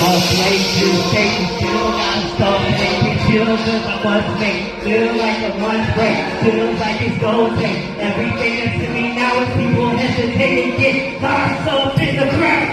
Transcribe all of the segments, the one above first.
All play to stay still, non-stop making chills as I must make. Feel like a run break, feels like it's gold tape. Everything that's to me now is people hesitate and get lost up in the crowd.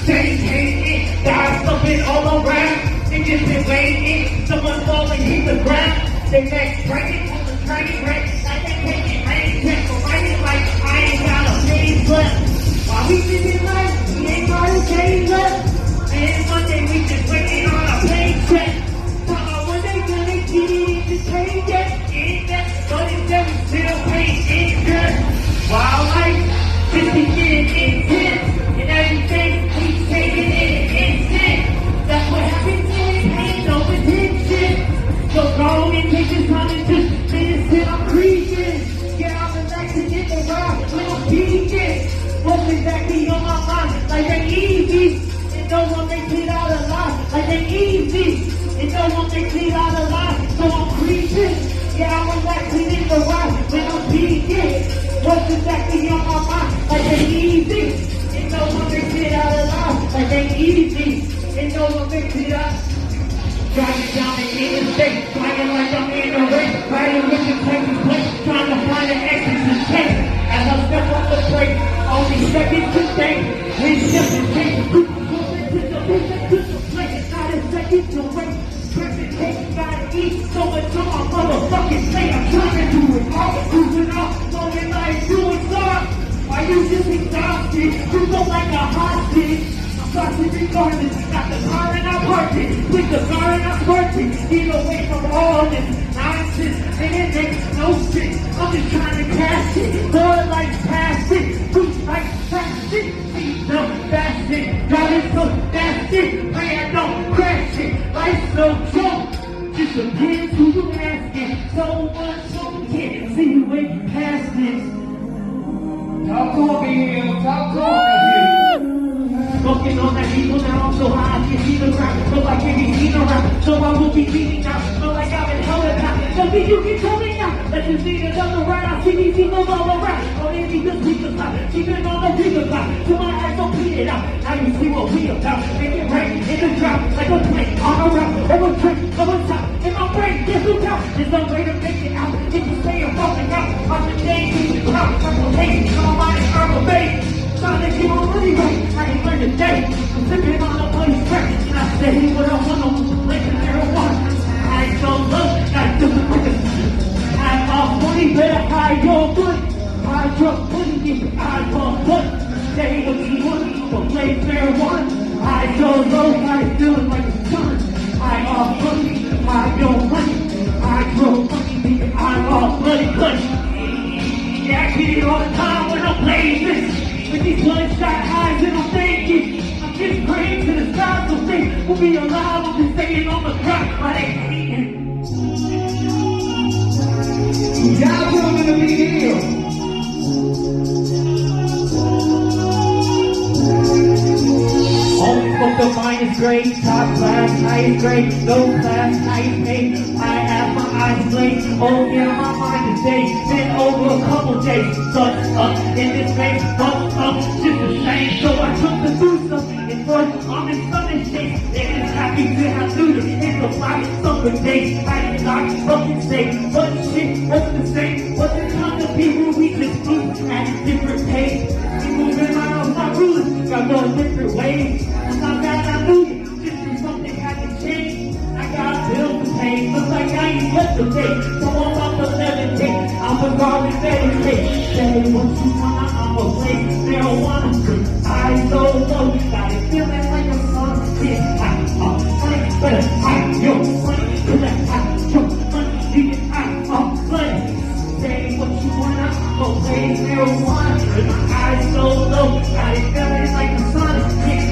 They hate it, God's something all around. Niggas been waiting, someone falling hit the ground. They make breaking on the train wreck, like they taking rain check. So writing like I ain't got a page left. While we living life, we ain't got a change left. And one day we just waiting on a paycheck. Talk about one day gonna get it to change it. Ain't that, but it's never still paying interest. While life just be getting intense, and everything keeps taking it in instant. That's what happens when we pay no attention. So go and take this time and just finish till I'm creeping. Yeah, I'm relaxing in the ride when I'm peeking. What's exactly on my mind? Like they easy. No one makes it out alive, like they easy. And no one makes it out alive, so I'm creeping. Yeah, I'm relaxing in the ride when I'm peeking. What's exactly on my mind, like they easy. And no one makes it out alive, like they easy. And no one makes it out. Driving down the interstate, flying like I'm in a race. Riding with the Texas plate, trying to find an exit to take. As I step on the brake, only seconds to think. We just in case. Not a second to wait. Perfect cake, gotta eat. So much on my motherfucking plate. I'm trying to do it all. Moving off, going like doing stuff. Are you just exhausted? You go like a hostage. I'm toxic regardless. Got the car and I'm parking. With the car and I'm sparking. Get away from all this nonsense. And it makes no sense. I'm just trying to cash it. More like past it. Push like past it. See no fast it. Driving so fast it. Pray I don't crash it. Life's so drunk. Just depends who you asking. So much so we can't see you when you pass this. Talk to me, talk to me. Smoking on that evil now, I'm so high, I can see the ground. Feel like every scene around, so I will be leaving now. Feel like I'm in hell and high, something you can tell me now. Let's just leave it on the right, I see these evils all around. Oh, they need the speakers loud, keeping on the speakers loud. Till my eyes don't beat it out, now you see what we about. Make it rain in the drop, like a plane on a route. Over train, over top, in my brain, guess who's out? There's no way to make it out, if you stay and falling out. On the day, keep it out, purple haze, on my mind, herbal base. Trying to keep on money right, I ain't learned a day. I'm sipping on a bloody crack, and I say what I want to like the marijuana. I ain't so low, got to do the quickest. I'm off money, better hide your money. Hide your money, get your eyes on money. Say what you want, don't play marijuana. I so low, I feeling like a son. I'm off money, hide your money. I grow money, get your eyes off money. Yeah, I get it all the time when I'm playing this. With these bloodshot eyes and I'm thinking, I'm just praying to the stars so they will be alive. I'm just staying on the ground while they hating. Y'all doing the big deal. Only smoke the finest grade, top class, highest grade, low class, highest paid. I have my eyes glazed, oh yeah, my mind is dazed. Been over a couple days, but up in this place, but up, just the same. So I took the do something, and first I'm in Sunday shades. And it's happy to have looted, it's a lot of summer days. I ain't not fucking safe, but shit wasn't the same. Wasn't time to be who we just eat at a different pace. We moving around my rulers, got no different ways. I'm not that I knew you, just do something had to change. I got bills to pay, looks like I ain't yesterday. So I'm about to levitate, I'm a garbage meditate. Say what you wanna, I'm a play marijuana. I so low, got it feeling like a sun. Yeah, money, better hide your money, cause I hide your money, you can hide off money. Say what you wanna, I'm a play marijuana. With my eyes so low, got it feeling like a sun. Yeah,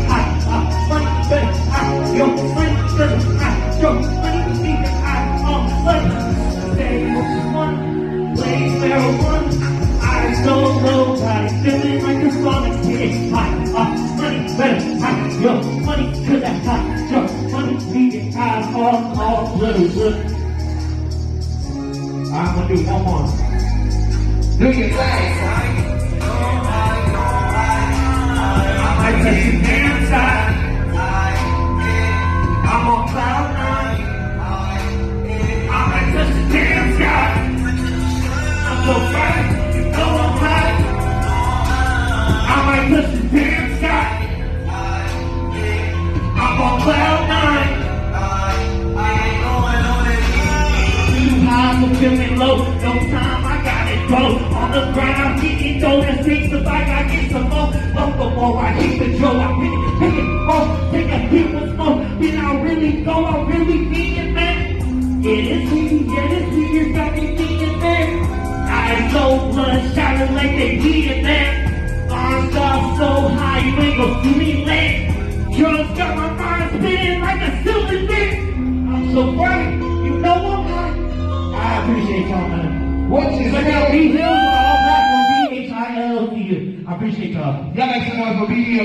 money, better hide your money, cause I hide your money, you can hide off money. Say what you wanna, play marijuana. Eyes so low, got it feeling like a sun. Yeah, money, better hide your money, cause I hide your money, you can hide off blue. I'm gonna do one more. Do your thing. I might touch your hands, take the drove, I really take it off, take a hit with smoke, then I really go, I really mean it, man. It is me, it's got me thinking, man. Eyes so bloodshot like they bleeding, man. Arms off so high, you ain't gon' see me land. Drugs got my mind spinning like a silver thing. I'm so bright, you know I'm high. I appreciate y'all, man. What's his Check out name? Bhillz, all black on BHILZ. I appreciate y'all. Y'all make some noise for BDL.